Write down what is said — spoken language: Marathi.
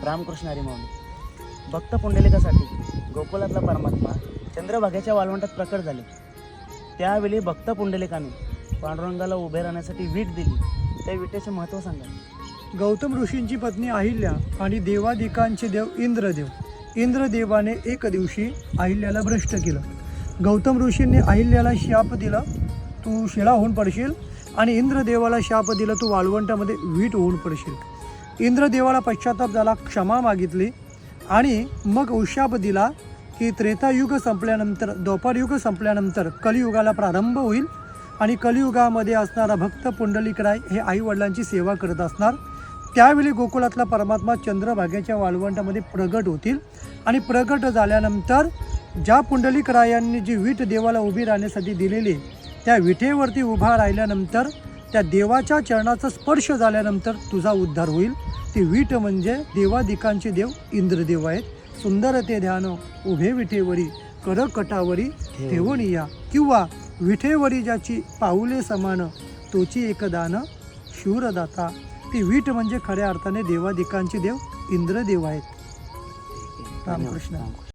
रामकृष्ण हरी माऊली. भक्त पुंडलिकासाठी गोकुळातला परमात्मा चंद्रभागेच्या वाळवंटात प्रकट झाले. त्यावेळी भक्त पुंडलिकाने पांडुरंगाला उभे राहण्यासाठी वीट दिली. त्या विटेचे महत्त्व सांगा. गौतम ऋषींची पत्नी अहिल्या आणि देवादिकांचे देव इंद्रदेव. इंद्रदेवाने एक दिवशी अहिल्याला भ्रष्ट केलं. गौतम ऋषींनी अहिल्याला शाप दिला, तू शिळा होऊन पडशील, आणि इंद्रदेवाला शाप दिला, तू वाळवंटामध्ये वीट होऊन पडशील. इंद्रदेवाला पश्चाताप झाला, क्षमा मागितली, आणि मग उशाप दिला की त्रेतायुग संपल्यानंतर, द्वापारयुग संपल्यानंतर कलियुगाला प्रारंभ होईल, आणि कलियुगामध्ये असणारा भक्त पुंडलिकराय हे आईवडिलांची सेवा करत असणार. त्यावेळी गोकुळातला परमात्मा चंद्रभागेच्या वाळवंटामध्ये प्रगट होतील, आणि प्रगट झाल्यानंतर ज्या पुंडलिकरायांनी जी वीट देवाला उभी राहण्यासाठी दिलेली, त्या विठेवरती उभा राहिल्यानंतर त्या देवाच्या चरणाचा स्पर्श झाल्यानंतर तुझा उद्धार होईल. ती वीट म्हणजे देवादिकांचे देव इंद्रदेव आहेत. सुंदर ते ध्यान उभे विठेवरी करकटावरी ठेवून या, किंवा विठेवरी ज्याची पाऊले समान तोची एक दान शूरदाता. ती वीट म्हणजे खऱ्या अर्थाने देवादिकांचे देव इंद्रदेव आहेत. रामकृष्ण.